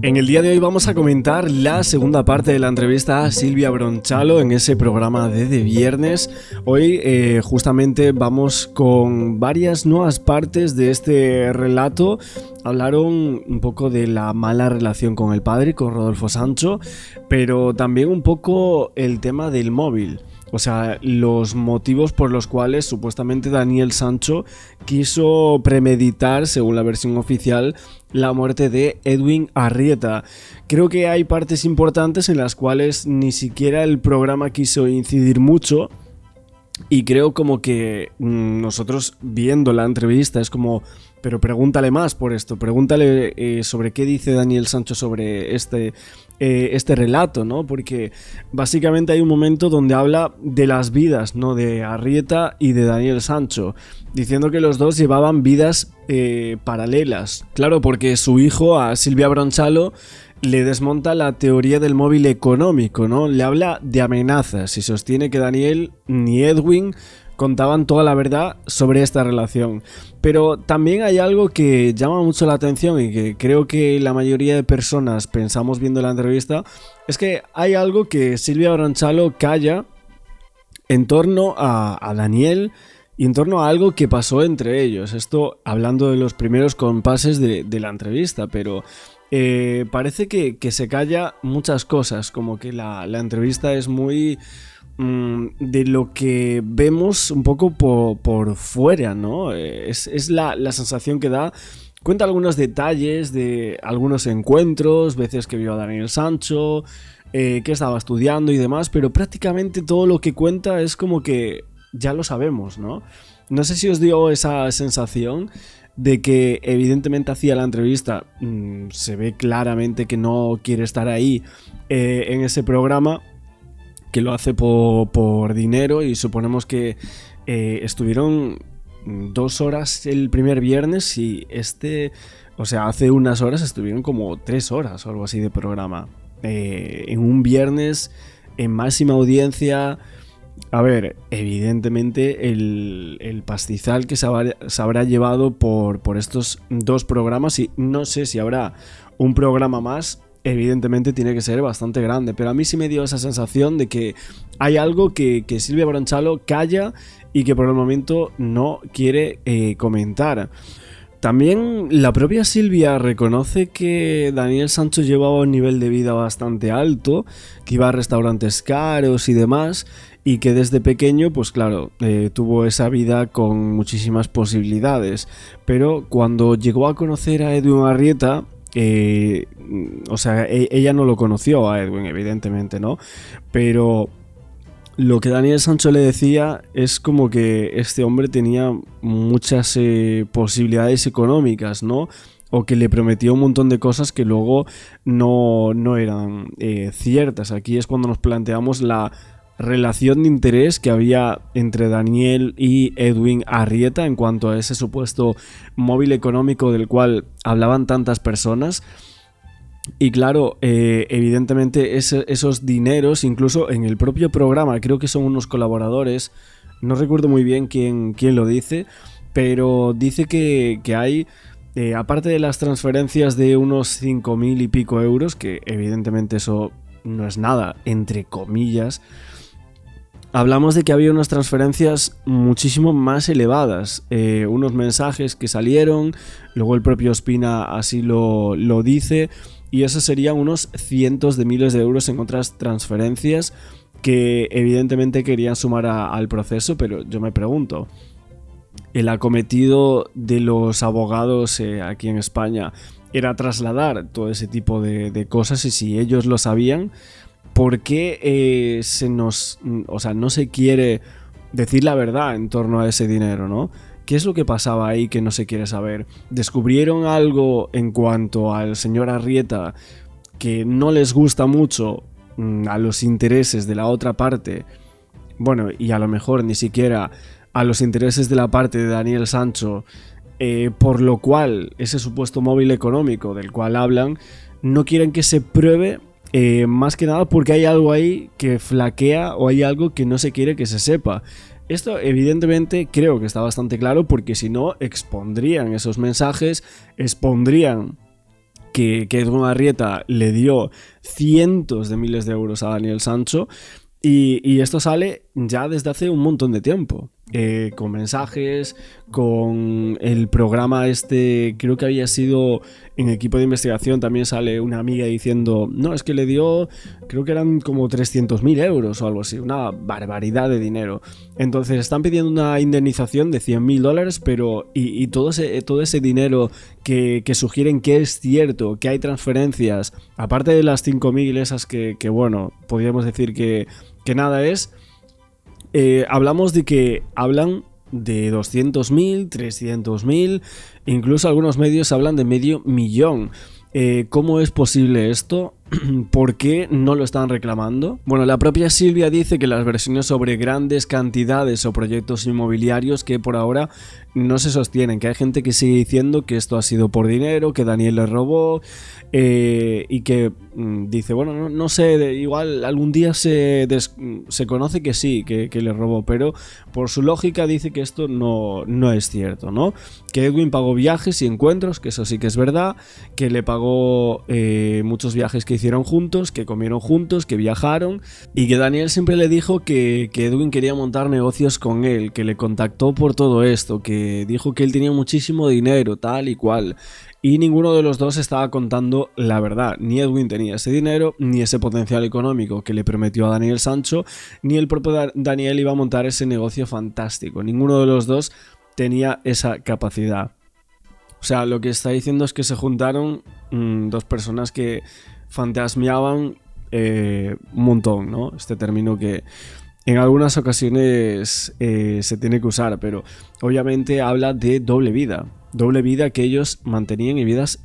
En el día de hoy vamos a comentar la segunda parte de la entrevista a Silvia Bronchalo en ese programa de viernes. Hoy justamente vamos con varias nuevas partes de este relato. Hablaron un poco de la mala relación con el padre, con Rodolfo Sancho, pero también un poco el tema del móvil. O sea, los motivos por los cuales supuestamente Daniel Sancho quiso premeditar, según la versión oficial, la muerte de Edwin Arrieta. Creo que hay partes importantes en las cuales ni siquiera el programa quiso incidir mucho. Y creo como que nosotros viendo la entrevista es como, pero pregúntale más por esto, pregúntale sobre qué dice Daniel Sancho sobre este relato, ¿no? Porque básicamente hay un momento donde habla de las vidas, ¿no? De Arrieta y de Daniel Sancho, diciendo que los dos llevaban vidas paralelas. Claro, porque su hijo, a Silvia Bronchalo, le desmonta la teoría del móvil económico, ¿no? Le habla de amenazas y sostiene que Daniel ni Edwin contaban toda la verdad sobre esta relación. Pero también hay algo que llama mucho la atención y que creo que la mayoría de personas pensamos viendo la entrevista, es que hay algo que Silvia Bronchalo calla en torno a Daniel y en torno a algo que pasó entre ellos. Esto hablando de los primeros compases de la entrevista, pero parece que se calla muchas cosas, como que la entrevista es muy de lo que vemos un poco por fuera, ¿no? Es la sensación que da. Cuenta algunos detalles de algunos encuentros, veces que vio a Daniel Sancho, que estaba estudiando y demás, pero prácticamente todo lo que cuenta es como que ya lo sabemos, ¿no? No sé si os dio esa sensación de que evidentemente hacía la entrevista, se ve claramente que no quiere estar ahí en ese programa, que lo hace por dinero, y suponemos que estuvieron 2 horas el primer viernes y hace unas horas estuvieron como 3 horas o algo así de programa. En un viernes en máxima audiencia. A ver, evidentemente el pastizal que se habrá llevado por estos 2 programas, y no sé si habrá un programa más, evidentemente tiene que ser bastante grande, pero a mí sí me dio esa sensación de que hay algo que Silvia Bronchalo calla y que por el momento no quiere comentar. También la propia Silvia reconoce que Daniel Sancho llevaba un nivel de vida bastante alto, que iba a restaurantes caros y demás, y que desde pequeño, pues claro, tuvo esa vida con muchísimas posibilidades. Pero cuando llegó a conocer a Edwin Arrieta, ella no lo conoció a Edwin, evidentemente, ¿no? Pero lo que Daniel Sancho le decía es como que este hombre tenía muchas posibilidades económicas, ¿no? O que le prometió un montón de cosas que luego no eran ciertas. Aquí es cuando nos planteamos la relación de interés que había entre Daniel y Edwin Arrieta en cuanto a ese supuesto móvil económico del cual hablaban tantas personas. Y claro, evidentemente esos dineros, incluso en el propio programa, creo que son unos colaboradores, no recuerdo muy bien quién lo dice, pero dice que hay, aparte de las transferencias de unos 5.000 y pico euros, que evidentemente eso no es nada, entre comillas, hablamos de que había unas transferencias muchísimo más elevadas, unos mensajes que salieron, luego el propio Ospina así lo dice, y eso serían unos cientos de miles de euros en otras transferencias que evidentemente querían sumar al proceso. Pero yo me pregunto, el acometido de los abogados aquí en España era trasladar todo ese tipo de cosas, y si ellos lo sabían, ¿por qué no se quiere decir la verdad en torno a ese dinero, ¿no? ¿Qué es lo que pasaba ahí que no se quiere saber? ¿Descubrieron algo en cuanto al señor Arrieta que no les gusta mucho a los intereses de la otra parte? Bueno, y a lo mejor ni siquiera a los intereses de la parte de Daniel Sancho, por lo cual ese supuesto móvil económico del cual hablan no quieren que se pruebe, más que nada porque hay algo ahí que flaquea o hay algo que no se quiere que se sepa. Esto evidentemente creo que está bastante claro, porque si no expondrían esos mensajes, expondrían que Edwin Arrieta le dio cientos de miles de euros a Daniel Sancho. Y esto sale ya desde hace un montón de tiempo, con mensajes, con el programa este, creo que había sido en Equipo de Investigación, también sale una amiga diciendo, no, es que le dio, creo que eran como 300.000 euros o algo así, una barbaridad de dinero. Entonces están pidiendo una indemnización de $100.000, pero y todo ese dinero que sugieren que es cierto, que hay transferencias, aparte de las 5.000 esas que bueno, podríamos decir que nada es, hablamos de que hablan de 200.000, 300.000, incluso algunos medios hablan de $500.000. ¿Cómo es posible esto? ¿Por qué no lo están reclamando? Bueno, la propia Silvia dice que las versiones sobre grandes cantidades o proyectos inmobiliarios que por ahora no se sostienen, que hay gente que sigue diciendo que esto ha sido por dinero, que Daniel le robó, y que dice, bueno, no sé, igual algún día se conoce que sí, que le robó, pero por su lógica dice que esto no es cierto, ¿no? Que Edwin pagó viajes y encuentros, que eso sí que es verdad, que le pagó muchos viajes que hicieron juntos, que comieron juntos, que viajaron, y que Daniel siempre le dijo que Edwin quería montar negocios con él, que le contactó por todo esto, que dijo que él tenía muchísimo dinero, tal y cual. Y ninguno de los dos estaba contando la verdad. Ni Edwin tenía ese dinero, ni ese potencial económico que le prometió a Daniel Sancho, ni el propio Daniel iba a montar ese negocio fantástico. Ninguno de los dos tenía esa capacidad. O sea, lo que está diciendo es que se juntaron dos personas que fantasmeaban un montón, ¿no? Este término que en algunas ocasiones se tiene que usar, pero obviamente habla de doble vida que ellos mantenían en vidas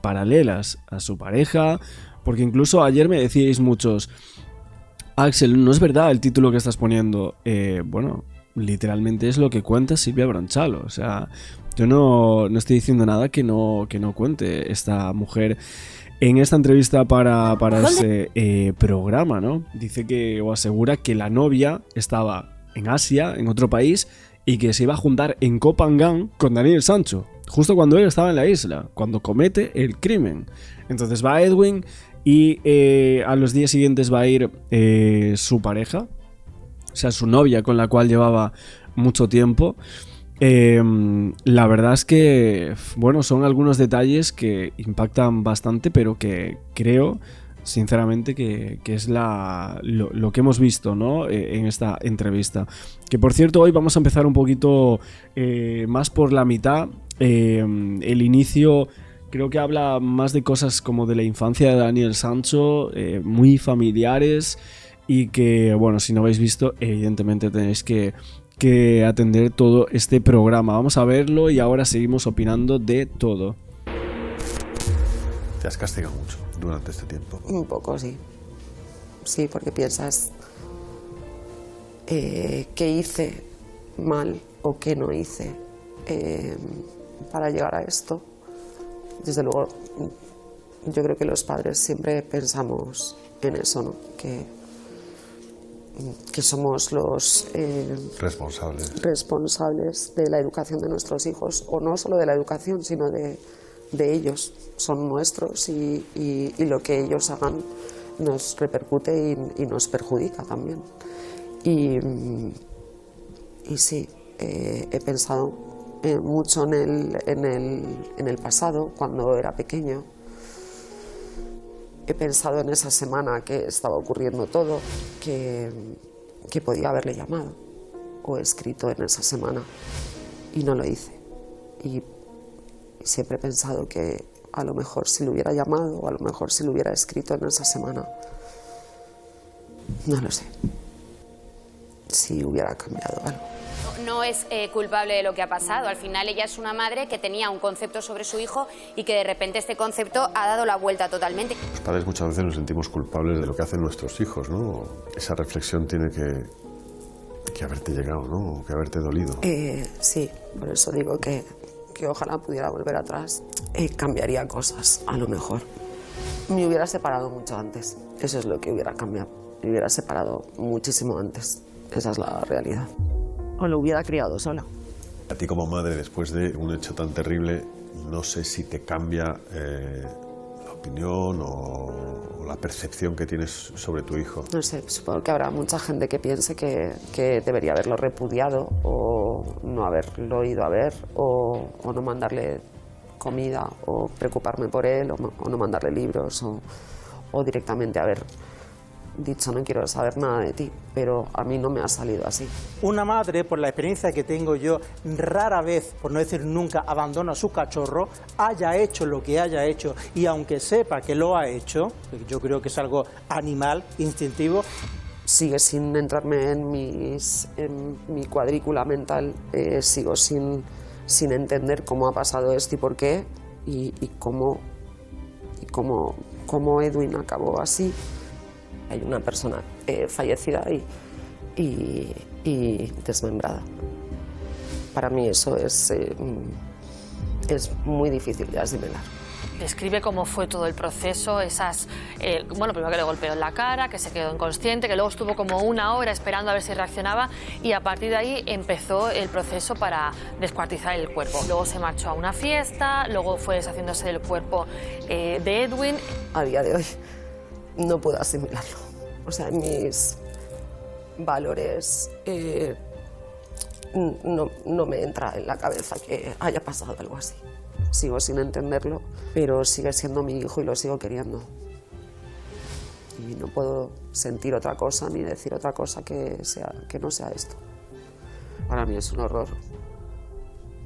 paralelas a su pareja, porque incluso ayer me decíais muchos, Axel, no es verdad el título que estás poniendo. Bueno, literalmente es lo que cuenta Silvia Bronchalo, o sea, yo no estoy diciendo nada que no cuente esta mujer en esta entrevista para ese programa, ¿no? Dice que, o asegura que la novia estaba en Asia, en otro país, y que se iba a juntar en Koh Phangan con Daniel Sancho, justo cuando él estaba en la isla, cuando comete el crimen. Entonces va Edwin y a los días siguientes va a ir su pareja, o sea, su novia con la cual llevaba mucho tiempo. La verdad es que, bueno, son algunos detalles que impactan bastante, pero que creo, sinceramente, que es lo que hemos visto, ¿no? En esta entrevista. Que, por cierto, hoy vamos a empezar un poquito más por la mitad. El inicio creo que habla más de cosas como de la infancia de Daniel Sancho, muy familiares, y que, bueno, si no habéis visto, evidentemente tenéis que atender todo este programa. Vamos a verlo y ahora seguimos opinando de todo. ¿Te has castigado mucho durante este tiempo? Un poco, sí. Sí, porque piensas qué hice mal o qué no hice para llegar a esto. Desde luego, yo creo que los padres siempre pensamos en eso, ¿no? Que somos los responsables de la educación de nuestros hijos, o no solo de la educación, sino de ellos. Son nuestros y lo que ellos hagan nos repercute y nos perjudica también. Y sí, he pensado mucho en el pasado, cuando era pequeño. He pensado en esa semana que estaba ocurriendo todo, que podía haberle llamado o escrito en esa semana, y no lo hice. Y siempre he pensado que a lo mejor si lo hubiera llamado o a lo mejor si lo hubiera escrito en esa semana, no lo sé, si hubiera cambiado algo. No es culpable de lo que ha pasado. Al final ella es una madre que tenía un concepto sobre su hijo y que de repente este concepto ha dado la vuelta totalmente. Los padres muchas veces nos sentimos culpables de lo que hacen nuestros hijos, ¿no? Esa reflexión tiene que haberte llegado, ¿no? Que haberte dolido. Sí, por eso digo que ojalá pudiera volver atrás. Cambiaría cosas, a lo mejor. Me hubiera separado mucho antes. Eso es lo que hubiera cambiado. Me hubiera separado muchísimo antes. Esa es la realidad. O lo hubiera criado sola. A ti como madre, después de un hecho tan terrible, no sé si te cambia opinión o la percepción que tienes sobre tu hijo? No sé, supongo que habrá mucha gente que piense que debería haberlo repudiado o no haberlo ido a ver o no mandarle comida o preocuparme por él o no mandarle libros o directamente haber dicho no quiero saber nada de ti, pero a mí no me ha salido así. Una madre, por la experiencia que tengo yo, rara vez, por no decir nunca, abandona a su cachorro, haya hecho lo que haya hecho, y aunque sepa que lo ha hecho, yo creo que es algo animal, instintivo. Sigue sin entrarme en mi cuadrícula mental, sigo sin entender cómo ha pasado esto y por qué, y cómo Edwin acabó así. Hay una persona fallecida y desmembrada. Para mí eso es muy difícil de asimilar. Describe cómo fue todo el proceso, bueno, primero que le golpeó en la cara, que se quedó inconsciente, que luego estuvo como 1 hora esperando a ver si reaccionaba y a partir de ahí empezó el proceso para descuartizar el cuerpo. Luego se marchó a una fiesta, luego fue deshaciéndose del cuerpo de Edwin. A día de hoy no puedo asimilarlo. O sea, mis valores no me entra en la cabeza que haya pasado algo así. Sigo sin entenderlo, pero sigue siendo mi hijo y lo sigo queriendo. Y no puedo sentir otra cosa ni decir otra cosa que no sea esto. Para mí es un horror.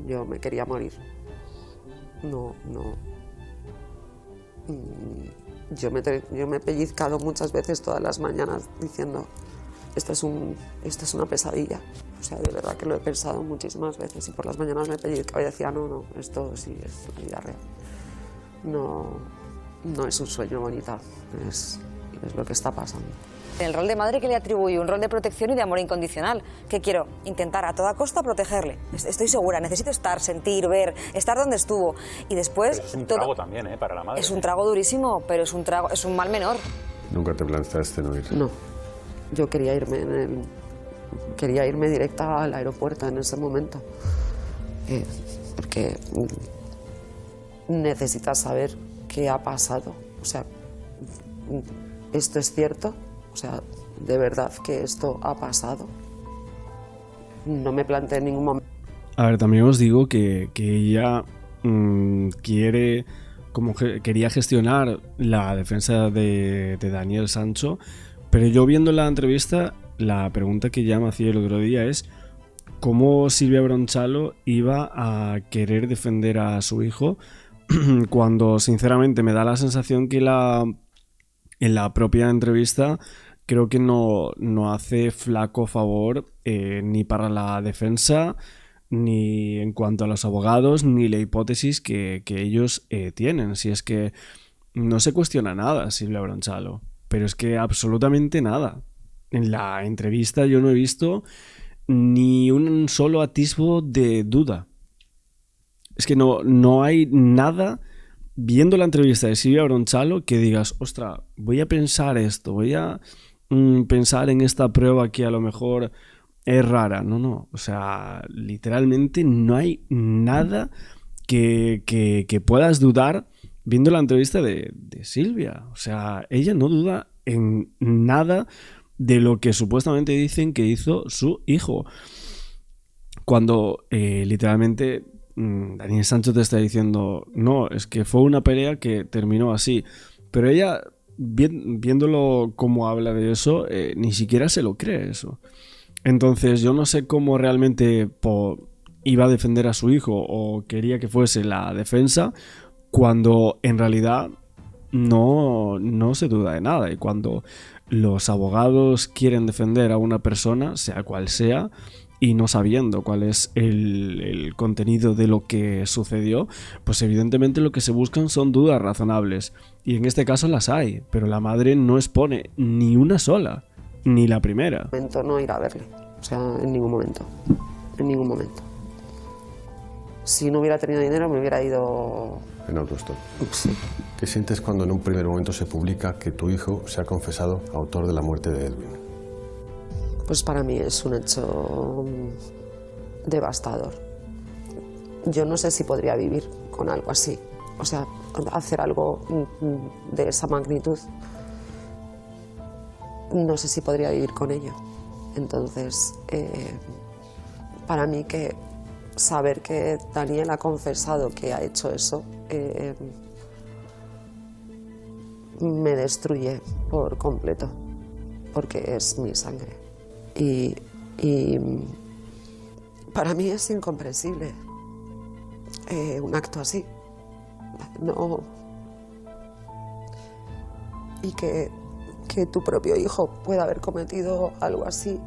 Yo me quería morir. No. Yo me he pellizcado muchas veces todas las mañanas diciendo esto es una pesadilla. O sea, de verdad que lo he pensado muchísimas veces y por las mañanas me pellizcaba y decía no, esto sí es la vida real. No es un sueño bonito, es lo que está pasando. El rol de madre que le atribuye un rol de protección y de amor incondicional. ¿Qué quiero? Intentar a toda costa protegerle. Estoy segura, necesito estar, sentir, ver, estar donde estuvo. Y después... Pero es un trago también, para la madre. Es un trago durísimo, pero es un mal menor. ¿Nunca te planteaste no ir? No, yo quería irme directa al aeropuerto en ese momento. Porque necesitas saber qué ha pasado. O sea, ¿esto es cierto? O sea, ¿de verdad que esto ha pasado? No me planteé en ningún momento. A ver, también os digo que ella quería gestionar la defensa de Daniel Sancho, pero yo viendo la entrevista, la pregunta que ya me hacía el otro día es cómo Silvia Bronchalo iba a querer defender a su hijo cuando sinceramente me da la sensación que en la propia entrevista creo que no hace flaco favor ni para la defensa, ni en cuanto a los abogados, ni la hipótesis que ellos tienen. Si es que no se cuestiona nada Silvia Bronchalo, pero es que absolutamente nada. En la entrevista yo no he visto ni un solo atisbo de duda. Es que no hay nada... Viendo la entrevista de Silvia Bronchalo que digas, ostra, voy a pensar esto, voy a pensar en esta prueba que a lo mejor es rara. No, o sea, literalmente no hay nada que puedas dudar viendo la entrevista de Silvia. O sea, ella no duda en nada de lo que supuestamente dicen que hizo su hijo. Cuando literalmente... Daniel Sancho te está diciendo no, es que fue una pelea que terminó así, pero ella viéndolo como habla de eso ni siquiera se lo cree eso. Entonces yo no sé cómo realmente iba a defender a su hijo o quería que fuese la defensa cuando en realidad no se duda de nada, y cuando los abogados quieren defender a una persona, sea cual sea, y no sabiendo cuál es el contenido de lo que sucedió, pues evidentemente lo que se buscan son dudas razonables. Y en este caso las hay, pero la madre no expone ni una sola, ni la primera. No ir a verle, o sea, en ningún momento. Si no hubiera tenido dinero me hubiera ido... En autostop. Sí. ¿Qué sientes cuando en un primer momento se publica que tu hijo se ha confesado autor de la muerte de Edwin? Pues para mí es un hecho devastador. Yo no sé si podría vivir con algo así. O sea, hacer algo de esa magnitud, no sé si podría vivir con ello. Entonces, para mí que saber que Daniel ha confesado que ha hecho eso me destruye por completo, porque es mi sangre. Y para mí es incomprensible un acto así. No. Y que tu propio hijo pueda haber cometido algo así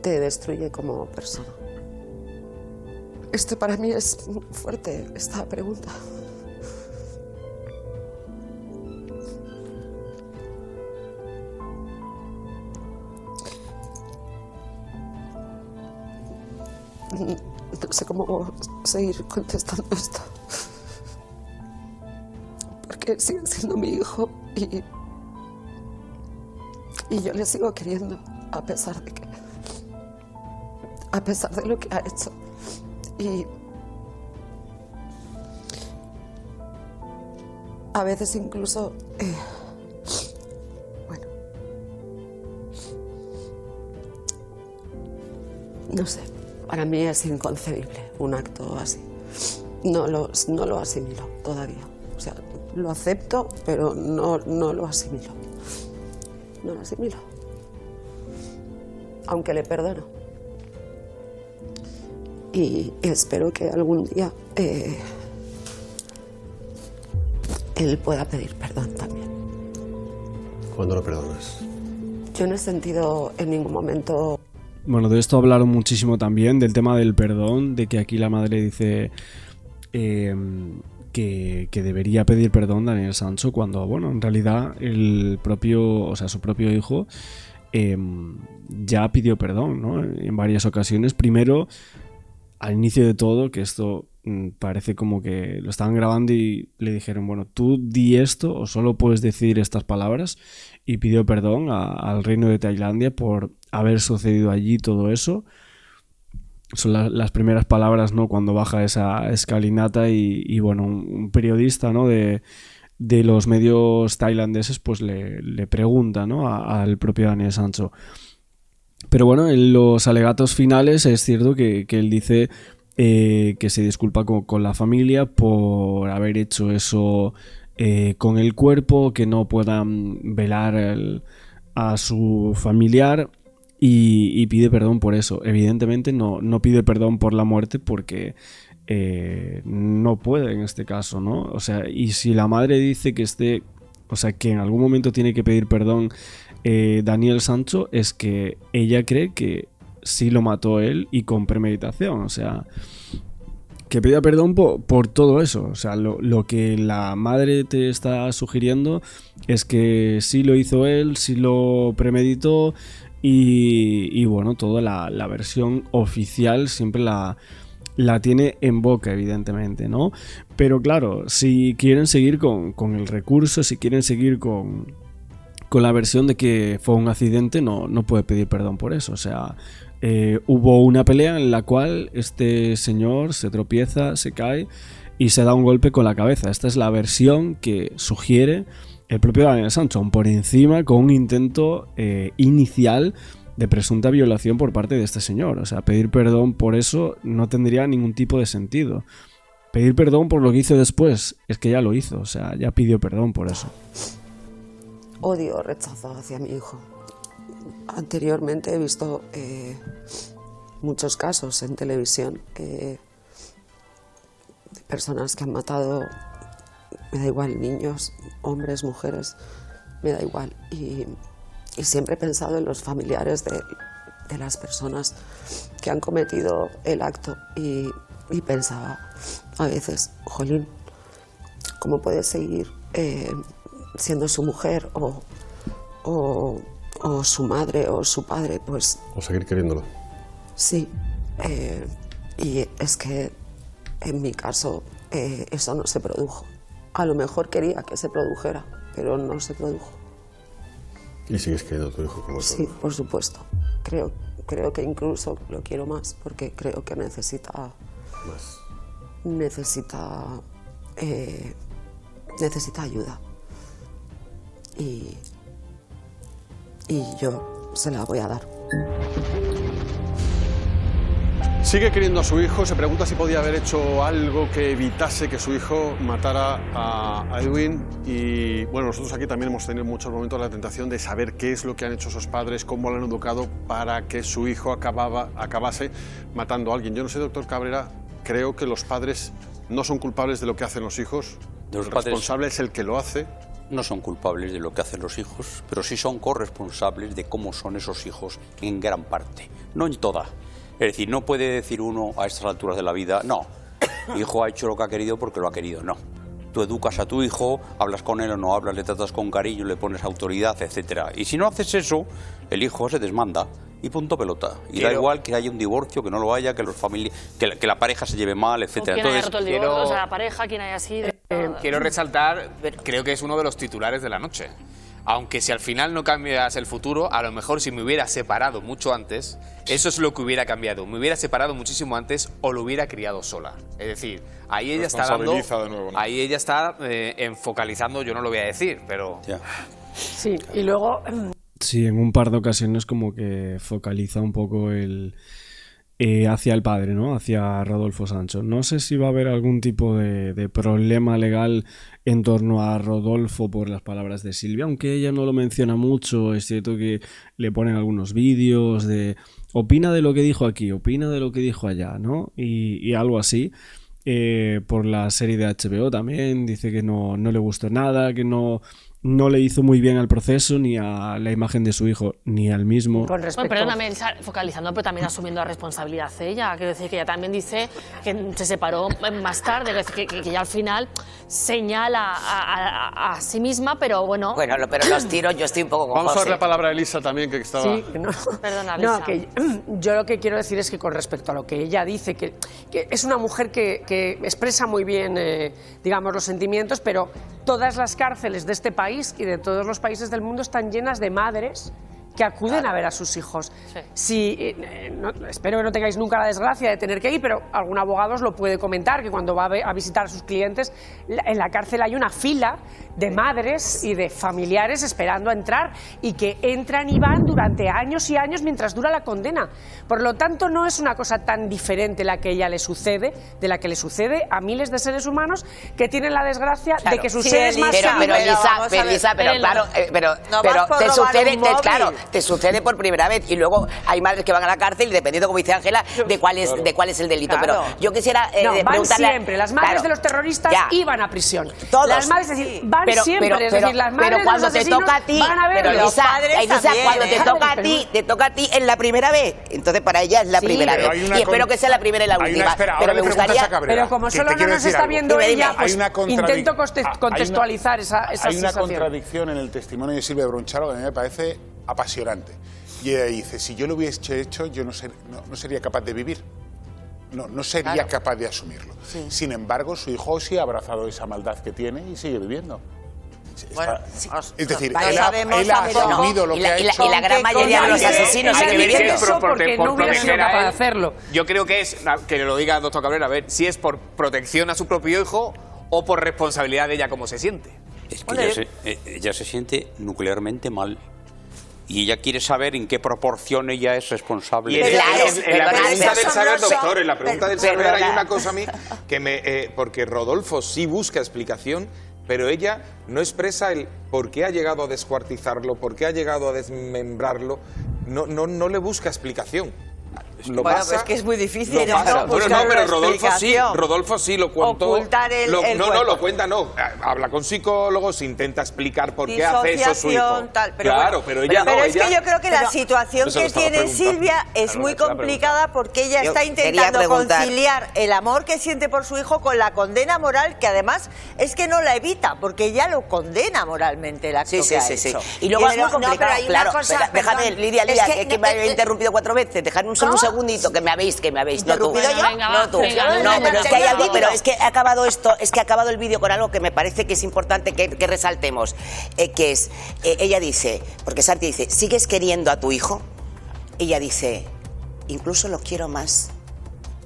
te destruye como persona. Esto para mí es muy fuerte, esta pregunta. No sé cómo seguir contestando esto. Porque sigue siendo mi hijo y yo le sigo queriendo a pesar de lo que ha hecho. Y a veces incluso bueno, no sé, para mí es inconcebible un acto así. No lo asimilo todavía. O sea, lo acepto, pero no lo asimilo. No lo asimilo. Aunque le perdono. Y espero que algún día él pueda pedir perdón también. ¿Cuándo lo perdonas? Yo no he sentido en ningún momento... Bueno, de esto hablaron muchísimo también, del tema del perdón, de que aquí la madre dice que debería pedir perdón Daniel Sancho cuando, bueno, en realidad su propio hijo ya pidió perdón, ¿no? En varias ocasiones. Primero, al inicio de todo, que esto parece como que lo estaban grabando y le dijeron, bueno, tú di esto o solo puedes decir estas palabras, y pidió perdón al reino de Tailandia por haber sucedido allí todo eso. Son las primeras palabras, ¿no?, cuando baja esa escalinata y bueno, un periodista, ¿no?, de los medios tailandeses pues le pregunta, ¿no?, al propio Daniel Sancho. Pero bueno, en los alegatos finales es cierto que él dice que se disculpa con la familia por haber hecho eso con el cuerpo, que no puedan velar a su familiar, y pide perdón por eso. Evidentemente no pide perdón por la muerte porque no puede en este caso, ¿no? O sea, y si la madre dice que que en algún momento tiene que pedir perdón Daniel Sancho, es que ella cree que sí lo mató él y con premeditación. O sea, que pida perdón por todo eso. O sea, lo que la madre te está sugiriendo es que sí lo hizo él, sí lo premeditó, y bueno, toda la versión oficial siempre la tiene en boca, evidentemente, ¿no? Pero claro, si quieren seguir con el recurso, si quieren seguir con la versión de que fue un accidente, no puede pedir perdón por eso. O sea, hubo una pelea en la cual este señor se tropieza, se cae y se da un golpe con la cabeza. Esta es la versión que sugiere el propio Daniel Sancho, por encima, con un intento inicial de presunta violación por parte de este señor. O sea, pedir perdón por eso no tendría ningún tipo de sentido. Pedir perdón por lo que hizo después es que ya lo hizo. O sea, ya pidió perdón por eso. Odio, rechazo hacia mi hijo. Anteriormente he visto muchos casos en televisión de personas que han matado, me da igual, niños, hombres, mujeres, me da igual. Y siempre he pensado en los familiares de las personas que han cometido el acto y pensaba a veces, jolín, ¿cómo puede seguir siendo su mujer o su madre o su padre? Pues, o seguir queriéndolo. Sí, y es que en mi caso eso no se produjo. A lo mejor quería que se produjera, pero no se produjo. ¿Y sigues queriendo a tu hijo como Sí, por supuesto. Creo que incluso lo quiero más, porque creo que necesita necesita ayuda. Y yo se la voy a dar. Sigue queriendo a su hijo, se pregunta si podía haber hecho algo que evitase que su hijo matara a Edwin. Y bueno, nosotros aquí también hemos tenido en muchos momentos la tentación de saber qué es lo que han hecho esos padres, cómo lo han educado para que su hijo acabase matando a alguien. Yo no sé, doctor Cabrera, creo que los padres no son culpables de lo que hacen los hijos. El responsable es el que lo hace. No son culpables de lo que hacen los hijos, pero sí son corresponsables de cómo son esos hijos en gran parte, no en toda. Es decir, no puede decir uno a estas alturas de la vida, no, mi hijo ha hecho lo que ha querido porque lo ha querido, no. Tú educas a tu hijo, hablas con él o no hablas, le tratas con cariño, le pones autoridad, etcétera. Y si no haces eso, el hijo se desmanda y punto pelota. Y da igual que haya un divorcio, que no lo haya, que que la pareja se lleve mal, etcétera. ¿Quién haya roto el divorcio? O sea, la pareja, quien haya sido. Quiero resaltar, creo que es uno de los titulares de la noche. Aunque si al final no cambias el futuro, a lo mejor si me hubiera separado mucho antes, eso es lo que hubiera cambiado. Me hubiera separado muchísimo antes o lo hubiera criado sola. Es decir, ahí ella está dando, de nuevo, ¿no? Ahí ella está focalizando, yo no lo voy a decir, pero... Ya. Sí, y luego... Sí, en un par de ocasiones como que focaliza un poco hacia el padre, ¿no? Hacia Rodolfo Sancho. No sé si va a haber algún tipo de problema legal en torno a Rodolfo por las palabras de Silvia, aunque ella no lo menciona mucho. Es cierto que le ponen algunos vídeos de opina de lo que dijo aquí, opina de lo que dijo allá, ¿no? Y algo así. Por la serie de HBO también dice que no le gustó nada, que no le hizo muy bien al proceso, ni a la imagen de su hijo, ni al mismo. Con respecto... Bueno, perdóname, focalizando, pero también asumiendo la responsabilidad ella. Quiero decir que ella también dice que se separó más tarde, que ya al final señala a sí misma, pero bueno... Bueno, pero los tiros, yo estoy un poco con Vamos José. a ver la palabra de Elisa también, que estaba... Sí, no. Perdona, Elisa. No, que yo lo que quiero decir es que con respecto a lo que ella dice, que es una mujer que expresa muy bien, digamos, los sentimientos, pero todas las cárceles de este país y de todos los países del mundo están llenas de madres que acuden a ver a sus hijos. Sí. Espero que no tengáis nunca la desgracia de tener que ir, pero algún abogado os lo puede comentar, que cuando va a visitar a sus clientes, en la cárcel hay una fila de madres y de familiares esperando a entrar, y que entran y van durante años y años mientras dura la condena. Por lo tanto, no es una cosa tan diferente la que ella le sucede, de la que le sucede a miles de seres humanos que tienen la desgracia de que sus seres más queridos... Te sucede por primera vez, y luego hay madres que van a la cárcel y dependiendo, como dice Ángela, de cuál es el delito. Claro. Pero yo quisiera van preguntarle... siempre, las madres de los terroristas iban a prisión. Todos. Las madres, es decir, van siempre, es decir, las madres pero cuando de los te toca a ti, van a ver pero los Elisa, padres también, cuando te toca a ti es la primera vez. Entonces para ella es la primera vez. Y espero que sea la primera y la última. Pero me gustaría... Pero como solo no nos está viendo ella, pues intento contextualizar esa sensación. Hay una contradicción en el testimonio de Silvia Bronchalo que a mí me parece apasionante. Y ella dice, si yo lo hubiese hecho, yo no sería capaz de vivir. No sería capaz de asumirlo. Sí. Sin embargo, su hijo sí ha abrazado esa maldad que tiene y sigue viviendo. Bueno, es decir, él ha asumido lo que ha hecho. Y la gran mayoría de los asesinos siguen viviendo. Porque no hubiera sido capaz de hacerlo. Yo creo que es, que lo diga el doctor Cabrera, a ver si es por protección a su propio hijo o por responsabilidad de ella, cómo se siente. Es que ella se siente nuclearmente mal. Y ella quiere saber en qué proporción ella es responsable. En la pregunta del saber, doctor, en la pregunta del saber hay una cosa a mí que porque Rodolfo sí busca explicación, pero ella no expresa el por qué ha llegado a descuartizarlo, por qué ha llegado a desmembrarlo, no le busca explicación. Bueno, pues es que es muy difícil. Pero Rodolfo sí lo cuento. Ocultar lo cuenta, habla con psicólogos, intenta explicar por qué hace eso su hijo. Pero es que yo creo que la situación que tiene Silvia es muy complicada, porque ella está intentando conciliar el amor que siente por su hijo con la condena moral, que además es que no la evita, porque ella lo condena moralmente el acto que ha hecho. Y luego es muy complicado. Déjame, Lidia, que me he interrumpido 4 veces. Dejadme un segundito, que me habéis. No tú. No tú. Pero es que hay algo, pero es que ha acabado esto, ha acabado el vídeo con algo que me parece que es importante que resaltemos, que es, ella dice, porque Santi dice, ¿sigues queriendo a tu hijo? Ella dice, incluso lo quiero más,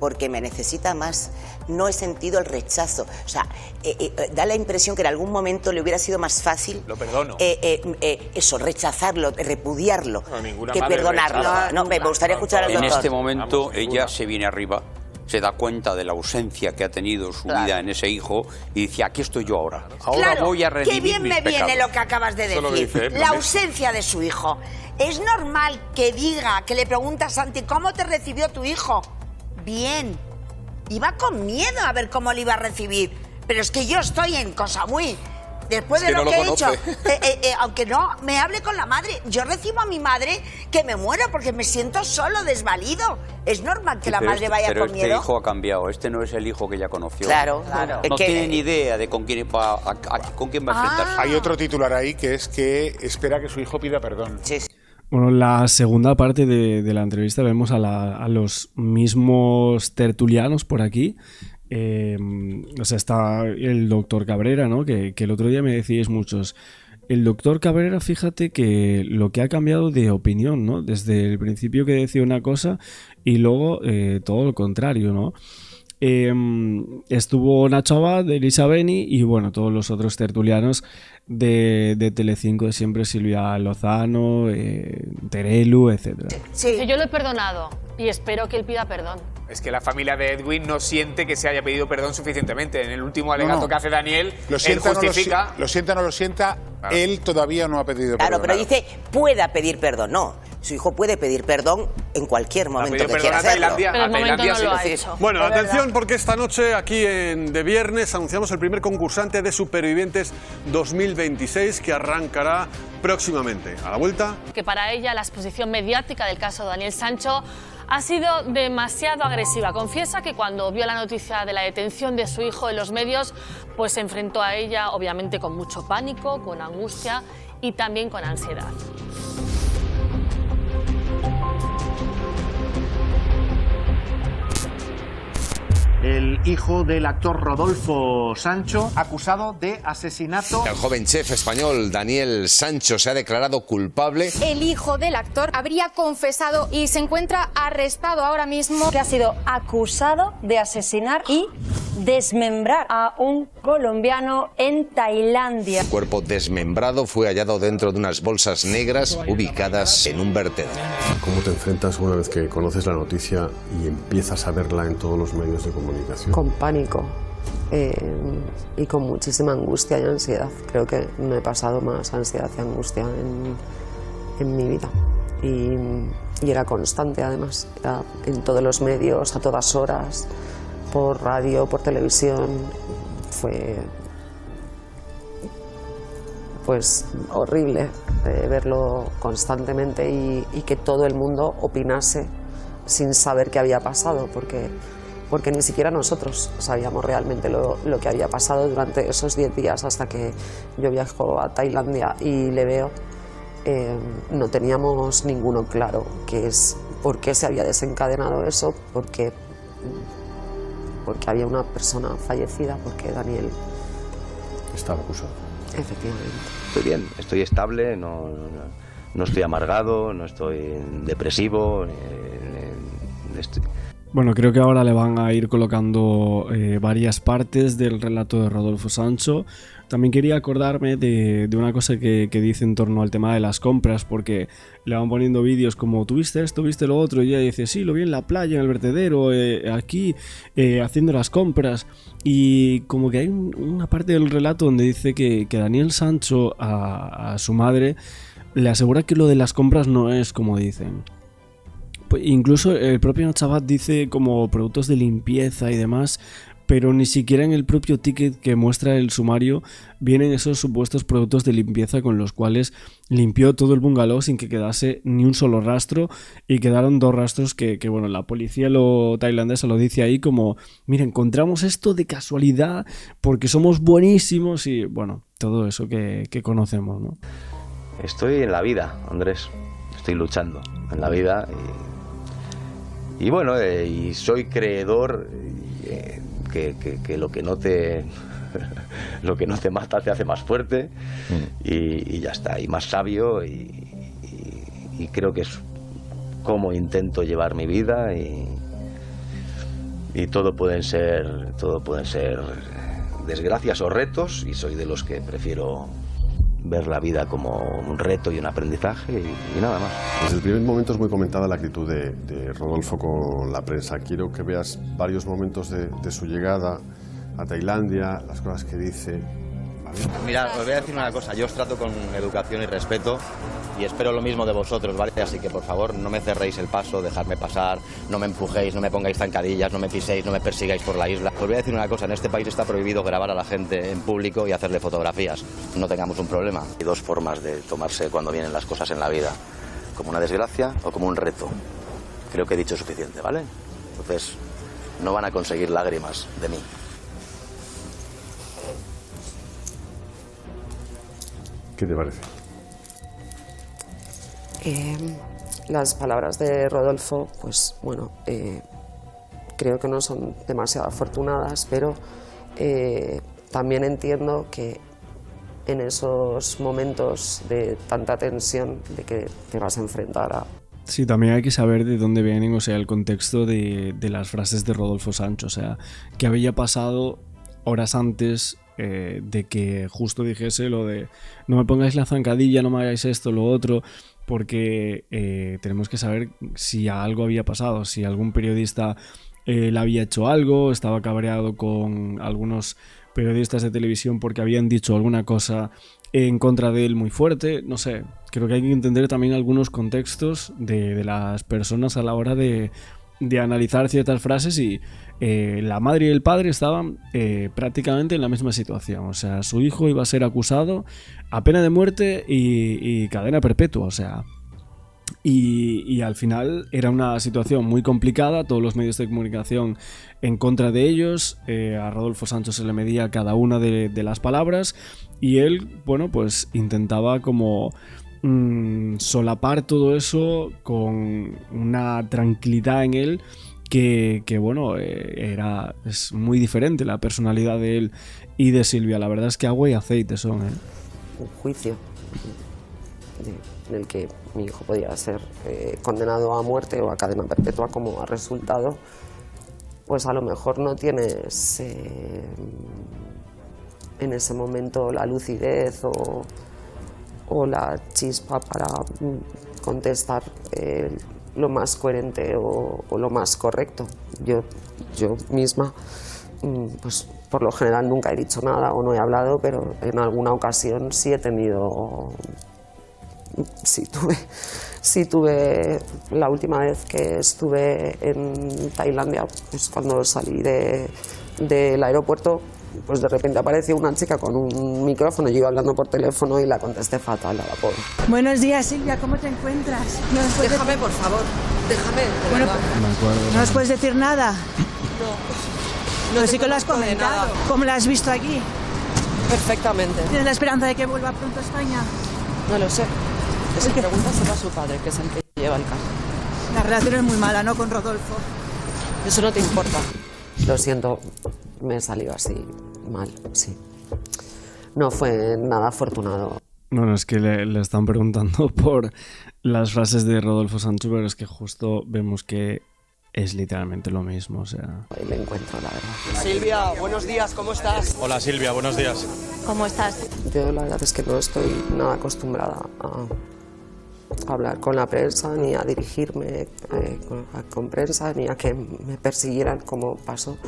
porque me necesita más. No he sentido el rechazo. O sea, da la impresión que en algún momento le hubiera sido más fácil... Lo perdono. Eso, rechazarlo, repudiarlo, no, que perdonarlo. No, me gustaría escuchar al doctor. En este momento ella se viene arriba, se da cuenta de la ausencia que ha tenido su vida en ese hijo y dice, aquí estoy yo ahora. Ahora voy a redimir qué bien mis me pecados. viene lo que acabas de decir. La ausencia de su hijo. Es normal que diga, que le pregunta a Santi, ¿cómo te recibió tu hijo? Bien. Iba con miedo a ver cómo le iba a recibir. Pero es que yo estoy en cosa muy... Después de lo que he hecho, aunque no me hable con la madre, yo recibo a mi madre que me muero porque me siento solo, desvalido. Es normal que la madre vaya con miedo. Pero este hijo ha cambiado, este no es el hijo que ella conoció. Claro. No tiene ni idea de con quién va a enfrentarse. Hay otro titular ahí que es que espera que su hijo pida perdón. Sí. Bueno, en la segunda parte de la entrevista vemos a los mismos tertulianos por aquí. O sea, está el doctor Cabrera, ¿no? Que el otro día me decíais muchos. El doctor Cabrera, fíjate que lo que ha cambiado de opinión, ¿no? Desde el principio que decía una cosa y luego todo lo contrario, ¿no? Estuvo Nacho Abad, Elisa Beni y bueno, todos los otros tertulianos de Telecinco de siempre, Silvia Lozano, Terelu, etc. Sí, yo lo he perdonado y espero que él pida perdón. Es que la familia de Edwin no siente que se haya pedido perdón suficientemente. En el último alegato que hace Daniel, lo sienta, él justifica... lo sienta o no lo sienta, claro. Él todavía no ha pedido perdón. Claro, pero dice, pueda pedir perdón. No, su hijo puede pedir perdón en cualquier momento que quiera hacerlo. Pero el momento no lo ha hecho. Bueno, atención, porque esta noche aquí en De Viernes anunciamos el primer concursante de Supervivientes 2026 que arrancará próximamente. A la vuelta... Que para ella la exposición mediática del caso Daniel Sancho ha sido demasiado agresiva. Confiesa que cuando vio la noticia de la detención de su hijo en los medios, pues se enfrentó a ella, obviamente, con mucho pánico, con angustia y también con ansiedad. El hijo del actor Rodolfo Sancho, acusado de asesinato. El joven chef español Daniel Sancho se ha declarado culpable. El hijo del actor habría confesado y se encuentra arrestado ahora mismo. Que ha sido acusado de asesinar y desmembrar a un colombiano en Tailandia. El cuerpo desmembrado fue hallado dentro de unas bolsas negras ubicadas en un vertedero. ¿Cómo te enfrentas una vez que conoces la noticia y empiezas a verla en todos los medios de comunicación? Con pánico y con muchísima angustia y ansiedad. Creo que no he pasado más ansiedad y angustia en mi vida. Y era constante, además. Era en todos los medios, a todas horas, por radio, por televisión. Fue pues horrible verlo constantemente y que todo el mundo opinase sin saber qué había pasado, porque ni siquiera nosotros sabíamos realmente lo que había pasado durante esos 10 días hasta que yo viajo a Tailandia y le veo. No teníamos ninguno claro que es por qué se había desencadenado eso, porque había una persona fallecida, porque Daniel estaba acusado. Efectivamente. Estoy bien, estoy estable, no estoy amargado, no estoy depresivo. Bueno, creo que ahora le van a ir colocando varias partes del relato de Rodolfo Sancho. También quería acordarme de una cosa que dice en torno al tema de las compras, porque le van poniendo vídeos como ¿tuviste esto, viste lo otro? Y ella dice, sí, lo vi en la playa, en el vertedero, aquí, haciendo las compras. Y como que hay una parte del relato donde dice que Daniel Sancho a su madre le asegura que lo de las compras no es como dicen. Incluso el propio Nacho Abad dice como productos de limpieza y demás, pero ni siquiera en el propio ticket que muestra el sumario vienen esos supuestos productos de limpieza con los cuales limpió todo el bungalow sin que quedase ni un solo rastro, y quedaron 2 rastros que bueno, la policía tailandesa lo dice ahí como, mira, encontramos esto de casualidad porque somos buenísimos, y bueno, todo eso que conocemos, ¿no? Estoy en la vida, Andrés, estoy luchando en la vida y bueno, y soy creedor que lo que no te lo que no te mata te hace más fuerte, y ya está, y más sabio, y creo que es como intento llevar mi vida, y todo pueden ser desgracias o retos, y soy de los que prefiero ver la vida como un reto y un aprendizaje y nada más. Desde el primer momento es muy comentada la actitud de Rodolfo con la prensa. Quiero que veas varios momentos de su llegada a Tailandia, las cosas que dice. Mirad, os voy a decir una cosa, yo os trato con educación y respeto y espero lo mismo de vosotros, ¿vale? Así que por favor no me cerréis el paso, dejadme pasar, no me empujéis, no me pongáis zancadillas, no me piséis, no me persigáis por la isla. Os voy a decir una cosa, en este país está prohibido grabar a la gente en público y hacerle fotografías, no tengamos un problema. Hay dos formas de tomarse cuando vienen las cosas en la vida, como una desgracia o como un reto. Creo que he dicho suficiente, ¿vale? Entonces no van a conseguir lágrimas de mí. ¿Qué te parece? Las palabras de Rodolfo, pues bueno, creo que no son demasiado afortunadas, pero también entiendo que en esos momentos de tanta tensión de que te vas a enfrentar a... Sí, también hay que saber de dónde vienen, o sea, el contexto de las frases de Rodolfo Sancho, o sea, que había pasado horas antes de que justo dijese lo de no me pongáis la zancadilla, no me hagáis esto, lo otro, porque tenemos que saber si algo había pasado, si algún periodista le había hecho algo, estaba cabreado con algunos periodistas de televisión porque habían dicho alguna cosa en contra de él muy fuerte, no sé, creo que hay que entender también algunos contextos de las personas a la hora de analizar ciertas frases y la madre y el padre estaban prácticamente en la misma situación, o sea, su hijo iba a ser acusado a pena de muerte y cadena perpetua, o sea, y al final era una situación muy complicada, todos los medios de comunicación en contra de ellos, a Rodolfo Sancho se le medía cada una de las palabras y él, bueno, pues intentaba como solapar todo eso con una tranquilidad en él que bueno, es muy diferente la personalidad de él y de Silvia. La verdad es que agua y aceite son. Un juicio en el que mi hijo podía ser condenado a muerte o a cadena perpetua como ha resultado, pues a lo mejor no tienes en ese momento la lucidez o la chispa para contestar lo más coherente o lo más correcto. Yo misma, pues por lo general nunca he dicho nada o no he hablado, pero en alguna ocasión sí he tenido, sí tuve la última vez que estuve en Tailandia, pues cuando salí del aeropuerto, pues de repente apareció una chica con un micrófono, yo iba hablando por teléfono y la contesté fatal a la pobre. Buenos días, Silvia, ¿cómo te encuentras? Déjame, por favor, déjame. Bueno, ¿no nos puedes decir nada? No. Pero sí que lo has comentado. ¿Cómo lo has visto aquí? Perfectamente. ¿Tienes la esperanza de que vuelva pronto a España? No lo sé. Esa pregunta se va a su padre, que es el que lleva el caso. La relación es muy mala, ¿no?, con Rodolfo. Eso no te importa. Lo siento, me salió así mal, sí. No fue nada afortunado. No, es que le están preguntando por las frases de Rodolfo Sancho, pero es que justo vemos que es literalmente lo mismo, o sea... El encuentro, la verdad. Silvia, buenos días, ¿cómo estás? Hola Silvia, buenos días. ¿Cómo estás? Yo la verdad es que no estoy nada acostumbrada a hablar con la prensa, ni a dirigirme con prensa, ni a que me persiguieran como pasó.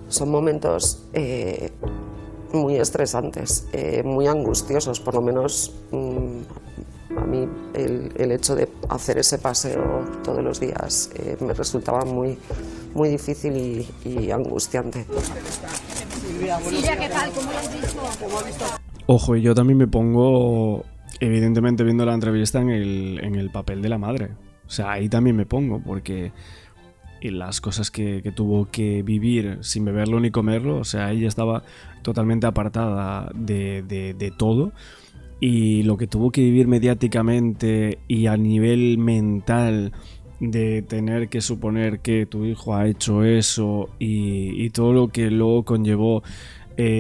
Son momentos muy estresantes, muy angustiosos, por lo menos a mí el hecho de hacer ese paseo todos los días me resultaba muy difícil y angustiante. Silvia, ¿qué tal? ¿Cómo lo has visto? Ojo, y yo también me pongo, evidentemente viendo la entrevista, en el papel de la madre. O sea, ahí también me pongo, porque las cosas que tuvo que vivir sin beberlo ni comerlo, o sea, ella estaba totalmente apartada de todo. Y lo que tuvo que vivir mediáticamente y a nivel mental de tener que suponer que tu hijo ha hecho eso y todo lo que luego conllevó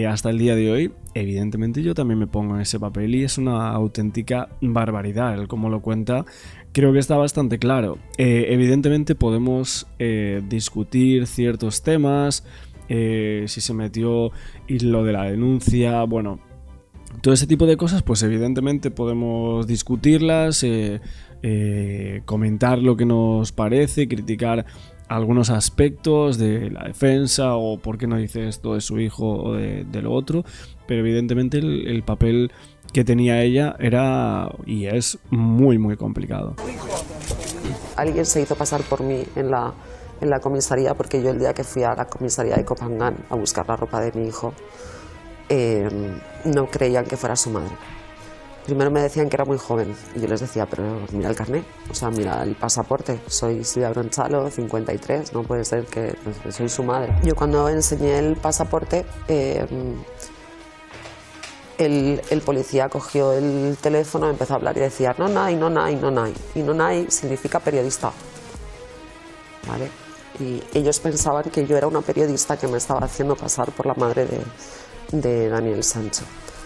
hasta el día de hoy, evidentemente yo también me pongo en ese papel y es una auténtica barbaridad. El cómo lo cuenta creo que está bastante claro. Evidentemente podemos discutir ciertos temas, si se metió y lo de la denuncia, bueno, todo ese tipo de cosas, pues evidentemente podemos discutirlas, comentar lo que nos parece, criticar algunos aspectos de la defensa o por qué no dice esto de su hijo o de lo otro, pero evidentemente el papel que tenía ella era y es muy muy complicado. Alguien se hizo pasar por mí en la comisaría, porque yo el día que fui a la comisaría de Copangán a buscar la ropa de mi hijo, no creían que fuera su madre. Primero me decían que era muy joven y yo les decía, pero mira el carnet, o sea, mira el pasaporte, soy Silvia Bronchalo, 53, no puede ser que soy su madre. Yo cuando enseñé el pasaporte, el policía cogió el teléfono, empezó a hablar y decía, Nonay, Nonay, Nonay, y Nonay significa periodista, ¿vale? Y ellos pensaban que yo era una periodista que me estaba haciendo pasar por la madre de Daniel Sancho.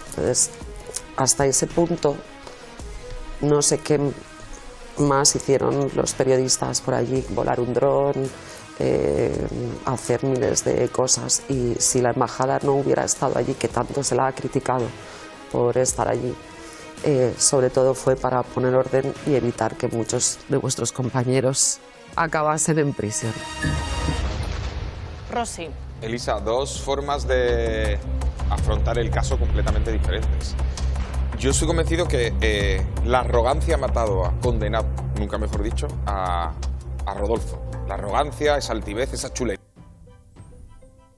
Entonces, hasta ese punto, no sé qué más hicieron los periodistas por allí, volar un dron, hacer miles de cosas, y si la embajada no hubiera estado allí, que tanto se la ha criticado por estar allí, sobre todo fue para poner orden y evitar que muchos de vuestros compañeros acabasen en prisión. Rosy. Elisa, dos formas de afrontar el caso completamente diferentes. Yo estoy convencido que la arrogancia ha matado a, condenado, nunca mejor dicho, a Rodolfo. La arrogancia, esa altivez, esa chulería.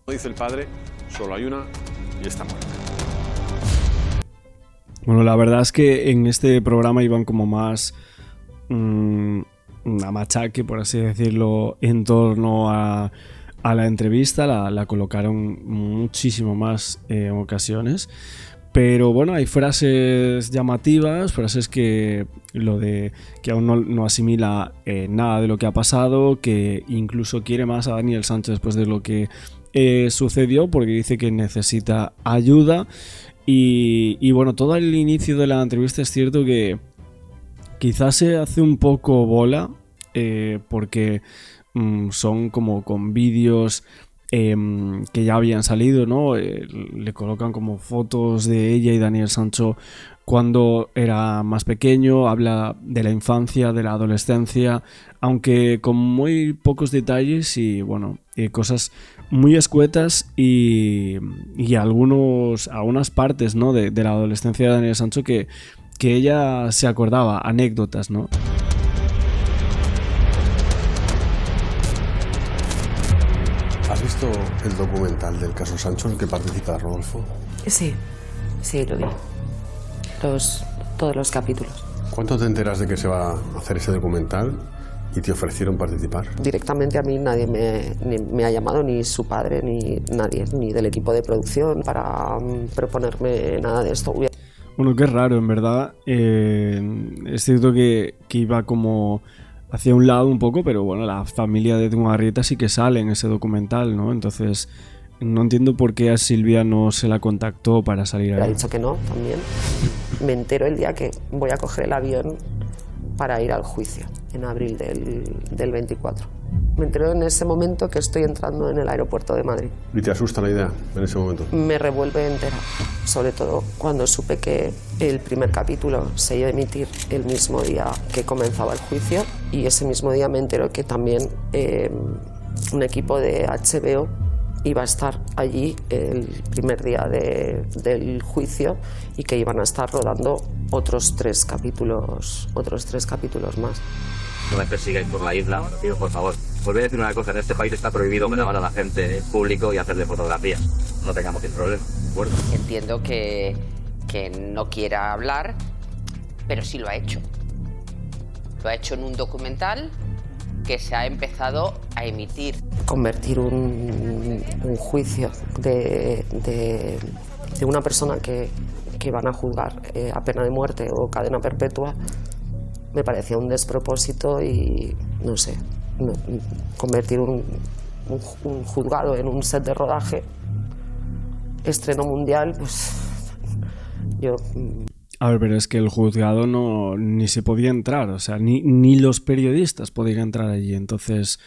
Dice el padre, solo hay una y está muerta. Bueno, la verdad es que en este programa iban como más a machaque, por así decirlo, en torno a la entrevista. La colocaron muchísimo más en ocasiones. Pero bueno, hay frases llamativas, frases que lo de que aún no asimila nada de lo que ha pasado, que incluso quiere más a Daniel Sancho después de lo que sucedió, porque dice que necesita ayuda. Y bueno, todo el inicio de la entrevista es cierto que quizás se hace un poco bola, porque son como con vídeos que ya habían salido, ¿no? Le colocan como fotos de ella y Daniel Sancho cuando era más pequeño, habla de la infancia, de la adolescencia, aunque con muy pocos detalles y bueno, cosas muy escuetas y algunas partes, ¿no? de la adolescencia de Daniel Sancho que ella se acordaba, anécdotas, ¿no? ¿Has visto el documental del caso Sancho en el que participa Rodolfo? Sí, lo vi. Todos los capítulos. ¿Cuánto te enteras de que se va a hacer ese documental y te ofrecieron participar? Directamente a mí nadie me ha llamado, ni su padre, ni nadie, ni del equipo de producción para proponerme nada de esto. Bueno, qué raro, en verdad. Es cierto que iba como hacia un lado un poco, pero bueno, la familia de Zungarrieta sí que sale en ese documental, ¿no? Entonces, no entiendo por qué a Silvia no se la contactó para salir ahí. Le ha dicho que no, también. Me entero el día que voy a coger el avión para ir al juicio, en abril del 24. Me entero en ese momento que estoy entrando en el aeropuerto de Madrid. ¿Y te asusta la idea en ese momento? Me revuelve entera, sobre todo cuando supe que el primer capítulo se iba a emitir el mismo día que comenzaba el juicio, y ese mismo día me entero que también un equipo de HBO iba a estar allí el primer día del juicio y que iban a estar rodando otros tres capítulos más. No me persigáis por la isla, os pido por favor. Os voy a decir una cosa, en este país está prohibido grabar a la gente en público y hacerle fotografías. No tengamos ningún problema, ¿de acuerdo? Entiendo que no quiera hablar, pero sí lo ha hecho. Lo ha hecho en un documental que se ha empezado a emitir. Convertir un juicio de una persona que van a juzgar a pena de muerte o cadena perpetua me parecía un despropósito y no sé, convertir un juzgado en un set de rodaje estreno mundial, pues yo... A ver, pero es que el juzgado ni se podía entrar, o sea, ni los periodistas podían entrar allí, entonces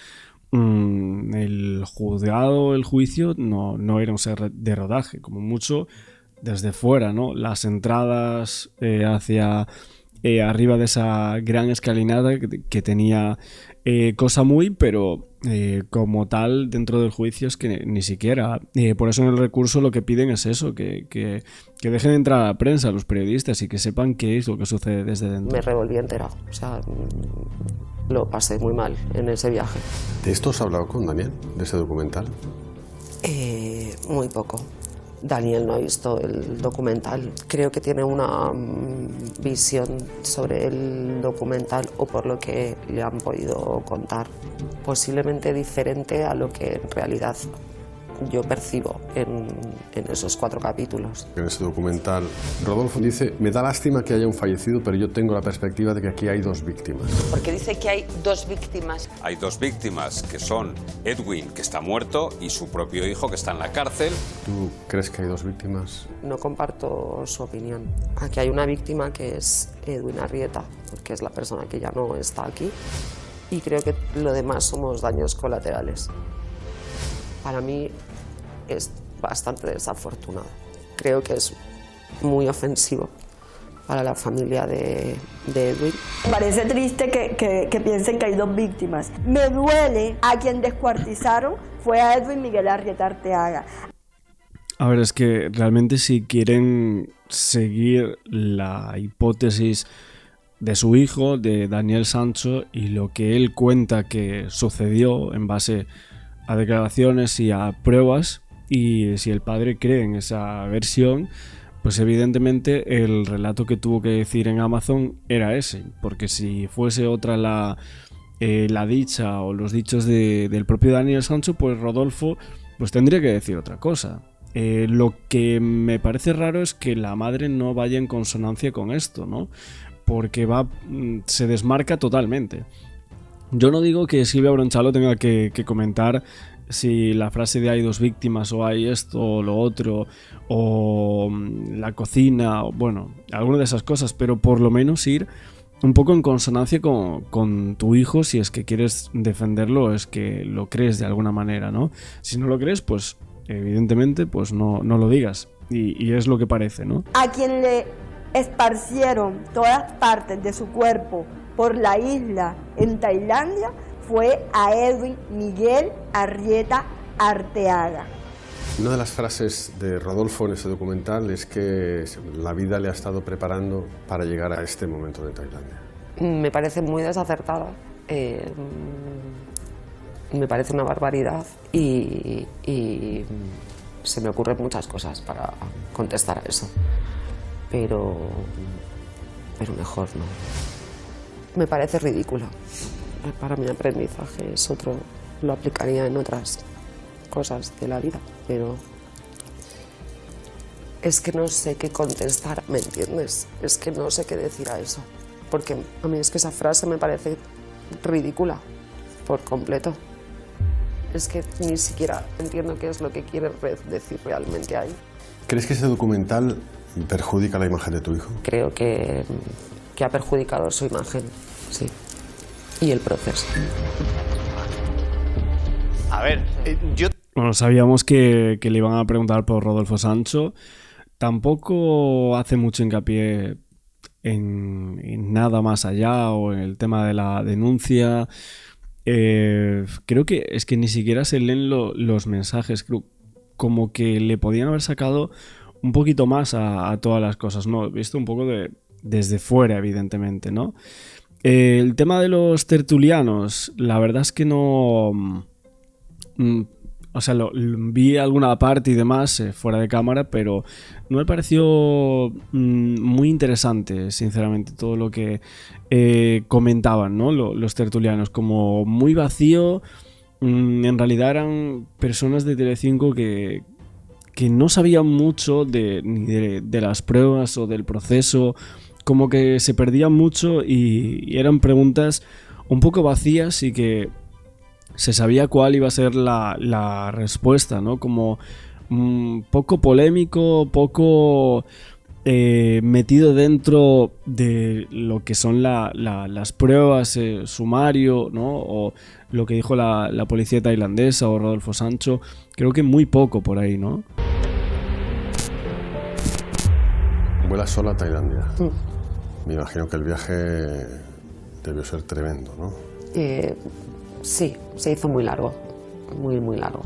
el juzgado, el juicio no era un set de rodaje, como mucho desde fuera, ¿no? Las entradas hacia arriba de esa gran escalinata que tenía Cosa Muy, pero como tal dentro del juicio es que ni siquiera. Por eso en el recurso lo que piden es eso, que dejen entrar a la prensa, a los periodistas, y que sepan qué es lo que sucede desde dentro. Me revolví entera, o sea, lo pasé muy mal en ese viaje. ¿De esto has hablado con Daniel, de ese documental? Muy poco. Daniel no ha visto el documental. Creo que tiene una visión sobre el documental, o por lo que le han podido contar, posiblemente diferente a lo que en realidad yo percibo en esos 4 capítulos. En ese documental, Rodolfo dice: me da lástima que haya un fallecido, pero yo tengo la perspectiva de que aquí hay 2 víctimas. Porque dice que hay 2 víctimas. Hay 2 víctimas, que son Edwin, que está muerto, y su propio hijo, que está en la cárcel. ¿Tú crees que hay 2 víctimas? No comparto su opinión. Aquí hay una víctima que es Edwin Arrieta, que es la persona que ya no está aquí, y creo que lo demás somos daños colaterales. Para mí es bastante desafortunado. Creo que es muy ofensivo para la familia de Edwin. Me parece triste que piensen que hay 2 víctimas. Me duele a quien descuartizaron fue a Edwin Miguel Arrieta Arteaga. A ver, es que realmente si quieren seguir la hipótesis de su hijo, de Daniel Sancho, y lo que él cuenta que sucedió en base a declaraciones y a pruebas, y si el padre cree en esa versión, pues evidentemente el relato que tuvo que decir en Amazon era ese, porque si fuese otra la dicha o los dichos del propio Daniel Sancho, pues Rodolfo pues tendría que decir otra cosa. Lo que me parece raro es que la madre no vaya en consonancia con esto, ¿no? Porque se desmarca totalmente. Yo no digo que Silvia Bronchalo tenga que comentar si la frase de hay 2 víctimas, o hay esto o lo otro, o la cocina, o bueno, alguna de esas cosas, pero por lo menos ir un poco en consonancia con tu hijo, si es que quieres defenderlo, es que lo crees de alguna manera, ¿no? Si no lo crees, pues evidentemente pues no lo digas, y es lo que parece, ¿no? A quien le esparcieron todas partes de su cuerpo por la isla en Tailandia fue a Edwin Miguel Arrieta Arteaga. Una de las frases de Rodolfo en ese documental es que la vida le ha estado preparando para llegar a este momento de Tailandia. Me parece muy desacertada, me parece una barbaridad, y se me ocurren muchas cosas para contestar a eso, pero mejor no. Me parece ridículo. Para mi aprendizaje es otro, lo aplicaría en otras cosas de la vida, pero es que no sé qué contestar, ¿me entiendes? Es que no sé qué decir a eso, porque a mí es que esa frase me parece ridícula por completo. Es que ni siquiera entiendo qué es lo que quiere decir realmente ahí. ¿Crees que ese documental perjudica la imagen de tu hijo? Creo que ha perjudicado su imagen, sí, y el proceso. A ver, yo... Bueno, sabíamos que le iban a preguntar por Rodolfo Sancho. Tampoco hace mucho hincapié en nada más allá, o en el tema de la denuncia. Creo que es que ni siquiera se leen los mensajes. Creo como que le podían haber sacado un poquito más a todas las cosas, ¿no? Visto un poco desde fuera, evidentemente, ¿no? El tema de los tertulianos, la verdad es que no... O sea, vi alguna parte y demás fuera de cámara, pero no me pareció muy interesante, sinceramente, todo lo que comentaban, ¿no? Los tertulianos, como muy vacío. En realidad eran personas de Telecinco que no sabían mucho ni de las pruebas o del proceso, como que se perdían mucho, y eran preguntas un poco vacías, y que se sabía cuál iba a ser la respuesta, ¿no? Como poco polémico, poco metido dentro de lo que son las pruebas, sumario, ¿no? O lo que dijo la policía tailandesa o Rodolfo Sancho. Creo que muy poco por ahí, ¿no? Vuelas sola a Tailandia. Me imagino que el viaje debió ser tremendo, ¿no? Sí, se hizo muy largo, muy largo.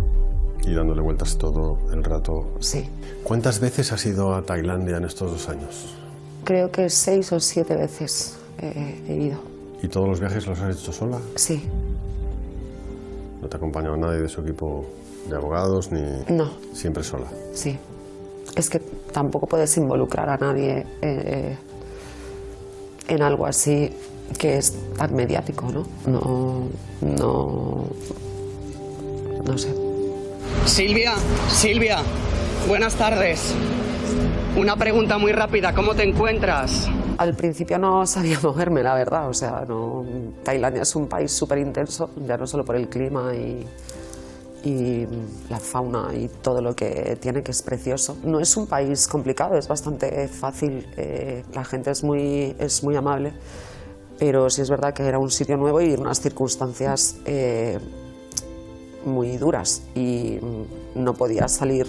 Y dándole vueltas todo el rato. Sí. ¿Cuántas veces has ido a Tailandia en estos 2 años? Creo que 6 o 7 veces he ido. ¿Y todos los viajes los has hecho sola? Sí. ¿No te ha acompañado nadie de su equipo de abogados ni...? No. ¿Siempre sola? Sí. Es que tampoco puedes involucrar a nadie en algo así que es tan mediático, ¿no? No sé. Silvia, buenas tardes. Una pregunta muy rápida, ¿cómo te encuentras? Al principio no sabía moverme, la verdad, o sea, no... Tailandia es un país súper intenso, ya no solo por el clima y la fauna y todo lo que tiene, que es precioso. No es un país complicado, es bastante fácil, la gente es muy amable, pero sí es verdad que era un sitio nuevo y unas circunstancias muy duras y no podía salir,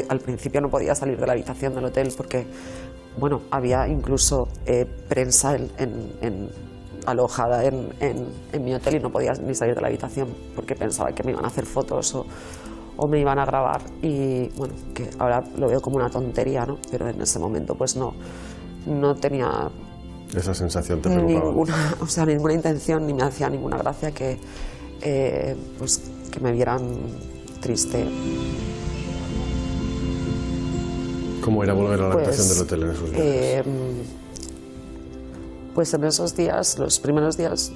al principio no podía salir de la habitación del hotel porque, bueno, había incluso prensa alojada en mi hotel y no podía ni salir de la habitación porque pensaba que me iban a hacer fotos o me iban a grabar y, bueno, que ahora lo veo como una tontería, ¿no? Pero en ese momento pues no tenía... Esa sensación te preocupaba. Ninguna intención ni me hacía ninguna gracia que me vieran triste. ¿Cómo era volver a la habitación del hotel en esos días? Pues en esos días, los primeros días,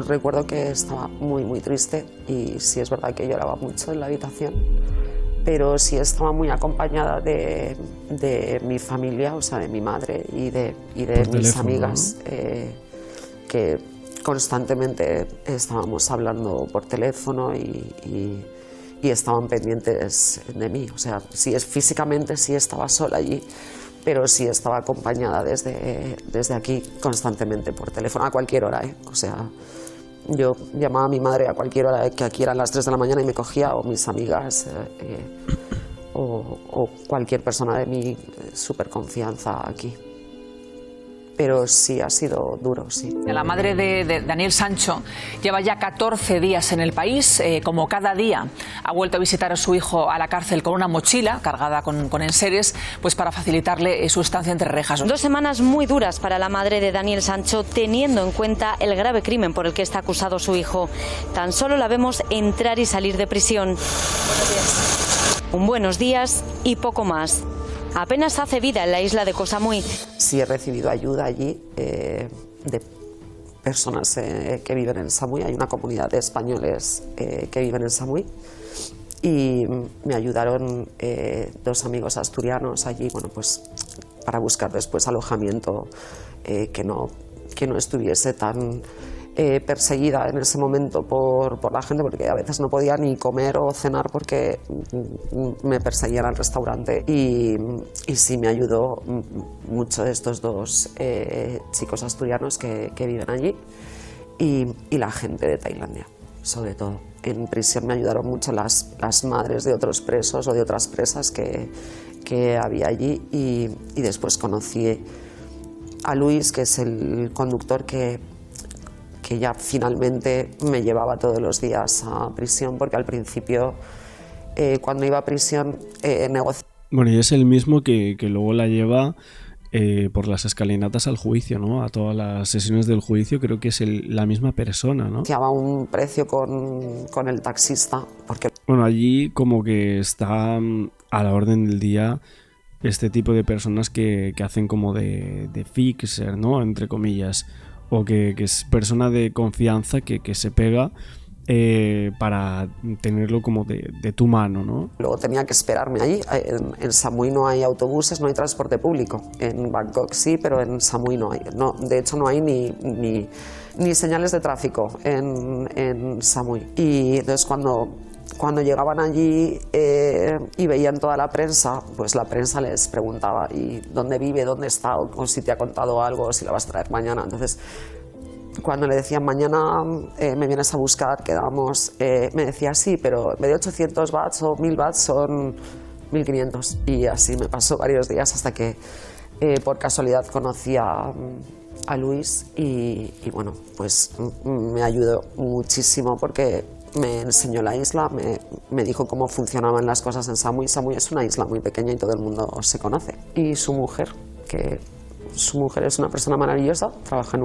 recuerdo que estaba muy triste y sí es verdad que lloraba mucho en la habitación, pero sí estaba muy acompañada de mi familia, o sea, de mi madre y de mis teléfono, amigas, ¿no? Que constantemente estábamos hablando por teléfono y estaban pendientes de mí. O sea, físicamente sí estaba sola allí, pero sí estaba acompañada desde aquí constantemente por teléfono a cualquier hora, ¿eh? O sea, yo llamaba a mi madre a cualquier hora, que aquí eran las 3 de la mañana y me cogía, o mis amigas, o cualquier persona de mi súper confianza aquí. Pero sí ha sido duro, sí. La madre de Daniel Sancho lleva ya 14 días en el país. Como cada día ha vuelto a visitar a su hijo a la cárcel con una mochila cargada con enseres, pues para facilitarle su estancia entre rejas. 2 semanas muy duras para la madre de Daniel Sancho, teniendo en cuenta el grave crimen por el que está acusado su hijo. Tan solo la vemos entrar y salir de prisión. Buenos días. Un buenos días y poco más. Apenas hace vida en la isla de Koh Samui. Sí he recibido ayuda allí de personas que viven en Samui. Hay una comunidad de españoles que viven en Samui y me ayudaron 2 amigos asturianos allí, bueno, pues para buscar después alojamiento que no estuviese tan perseguida en ese momento por la gente, porque a veces no podía ni comer o cenar porque me perseguían al restaurante y sí me ayudó mucho estos 2 chicos asturianos que viven allí y la gente de Tailandia, sobre todo. En prisión me ayudaron mucho las madres de otros presos o de otras presas que había allí y después conocí a Luis, que es el conductor que ya finalmente me llevaba todos los días a prisión, porque al principio, cuando iba a prisión, negociaba. Bueno, y es el mismo que luego la lleva por las escalinatas al juicio, ¿no? A todas las sesiones del juicio, creo que es la misma persona, ¿no? Negociaba un precio con el taxista, porque... Bueno, allí como que está a la orden del día este tipo de personas que hacen como de fixer, ¿no? Entre comillas. O que es persona de confianza que se pega para tenerlo como de tu mano, ¿no? Luego tenía que esperarme allí. En Samui no hay autobuses, no hay transporte público. En Bangkok sí, pero en Samui no hay. No, de hecho no hay ni señales de tráfico en Samui. Y entonces cuando llegaban allí y veían toda la prensa, pues la prensa les preguntaba ¿y dónde vive, dónde está, o si te ha contado algo, o si la vas a traer mañana? Entonces, cuando le decían mañana me vienes a buscar, quedamos, me decía sí, pero en vez de 800 bahts o 1000 bahts son 1500. Y así me pasó varios días hasta que por casualidad conocí a Luis y bueno, pues me ayudó muchísimo porque me enseñó la isla, me dijo cómo funcionaban las cosas en Samui. Samui es una isla muy pequeña y todo el mundo se conoce. Y su mujer, que su mujer es una persona maravillosa, trabaja en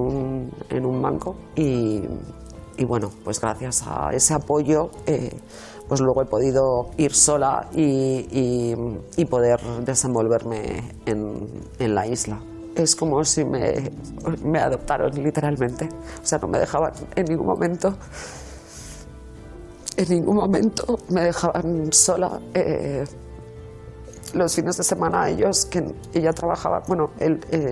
un banco y bueno, pues gracias a ese apoyo pues luego he podido ir sola y poder desenvolverme en la isla. Es como si me adoptaron literalmente, o sea, no me dejaban en ningún momento me dejaban sola. Los fines de semana ella trabajaba, bueno,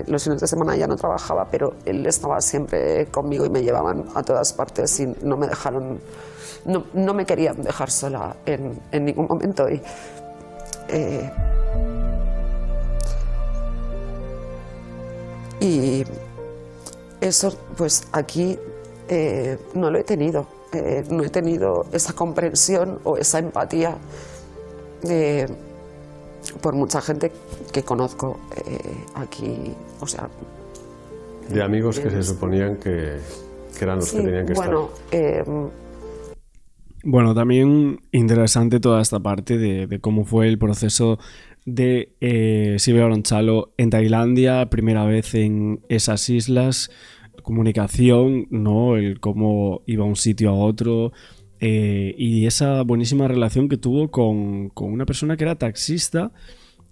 los fines de semana ella no trabajaba, pero él estaba siempre conmigo y me llevaban a todas partes y no me dejaron, no me querían dejar sola en ningún momento. Y eso, pues aquí no lo he tenido, no he tenido esa comprensión o esa empatía por mucha gente que conozco aquí, o sea... De amigos que se suponían que eran los que tenían que estar. Bueno, también interesante toda esta parte de cómo fue el proceso de Silvia Bronchalo en Tailandia, primera vez en esas islas, comunicación, ¿no? El cómo iba a un sitio a otro... y esa buenísima relación que tuvo con una persona que era taxista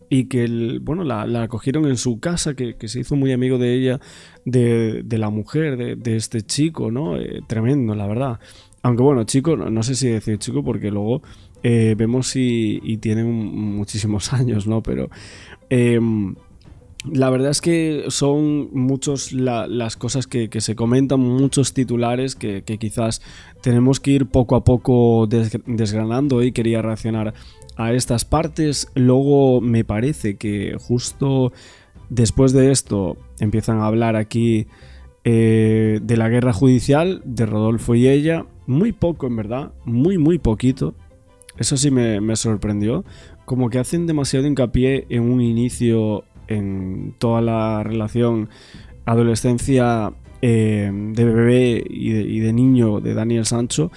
y que la acogieron en su casa, que se hizo muy amigo de ella, de la mujer, de este chico, ¿no? Tremendo, la verdad. Aunque bueno, chico, no sé si decir chico porque luego vemos y tienen muchísimos años, ¿no? Pero... la verdad es que son muchos las cosas que se comentan, muchos titulares que quizás tenemos que ir poco a poco desgranando y quería reaccionar a estas partes. Luego me parece que justo después de esto empiezan a hablar aquí de la guerra judicial, de Rodolfo y ella, muy poco en verdad, muy poquito. Eso sí me sorprendió, como que hacen demasiado hincapié en un inicio, en toda la relación adolescencia de bebé y de niño de Daniel Sancho.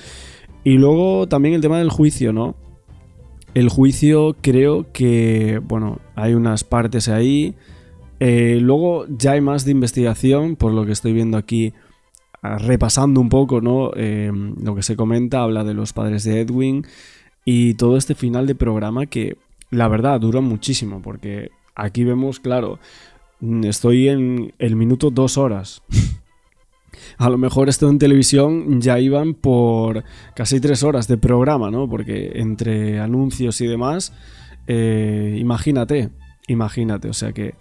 Y luego también el tema del juicio, ¿no? El juicio creo que, bueno, hay unas partes ahí. Luego ya hay más de investigación, por lo que estoy viendo aquí, repasando un poco, ¿no? Lo que se comenta, habla de los padres de Edwin y todo este final de programa que, la verdad, dura muchísimo, porque... Aquí vemos, claro, estoy en el minuto 2 horas. A lo mejor esto en televisión ya iban por casi 3 horas de programa, ¿no? Porque entre anuncios y demás, imagínate, o sea que...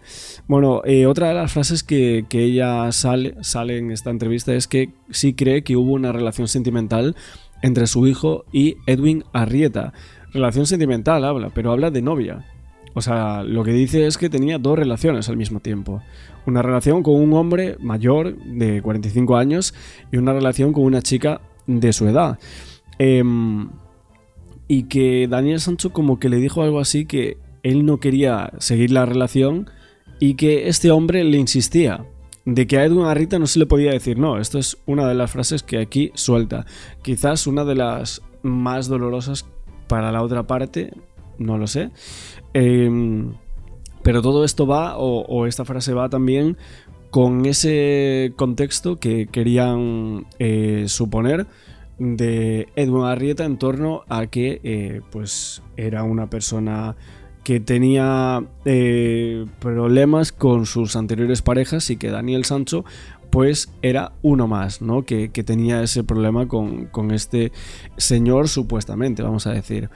Bueno, otra de las frases que ella sale en esta entrevista es que sí cree que hubo una relación sentimental entre su hijo y Edwin Arrieta. Relación sentimental habla, pero habla de novia. O sea, lo que dice es que tenía 2 relaciones al mismo tiempo. Una relación con un hombre mayor de 45 años y una relación con una chica de su edad. Y que Daniel Sancho como que le dijo algo así, que él no quería seguir la relación y que este hombre le insistía. De que a Edwin Arrieta no se le podía decir no. Esto es una de las frases que aquí suelta. Quizás una de las más dolorosas para la otra parte, no lo sé. Pero todo esto va, o esta frase va también con ese contexto que querían suponer de Edwin Arrieta en torno a que pues era una persona que tenía problemas con sus anteriores parejas y que Daniel Sancho pues era uno más, ¿no? Que tenía ese problema con este señor, supuestamente, vamos a decir.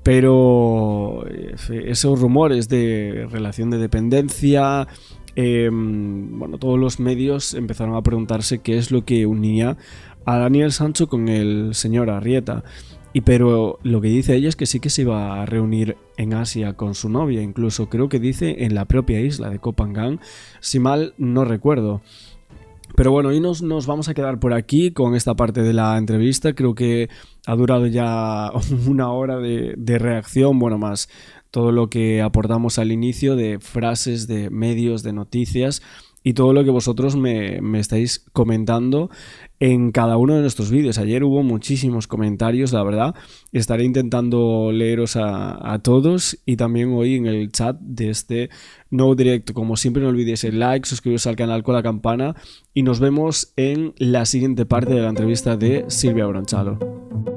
Pero esos rumores de relación de dependencia, bueno, todos los medios empezaron a preguntarse qué es lo que unía a Daniel Sancho con el señor Arrieta. Pero lo que dice ella es que sí que se iba a reunir en Asia con su novia, incluso creo que dice en la propia isla de Koh Phangan, si mal no recuerdo. Pero bueno, hoy nos vamos a quedar por aquí con esta parte de la entrevista. Creo que ha durado ya 1 hora de reacción, bueno, más todo lo que aportamos al inicio de frases, de medios, de noticias y todo lo que vosotros me estáis comentando en cada uno de nuestros vídeos. Ayer hubo muchísimos comentarios, la verdad. Estaré intentando leeros a todos y también hoy en el chat de este nuevo directo. Como siempre, no olvidéis el like, suscribiros al canal con la campana y nos vemos en la siguiente parte de la entrevista de Silvia Bronchalo.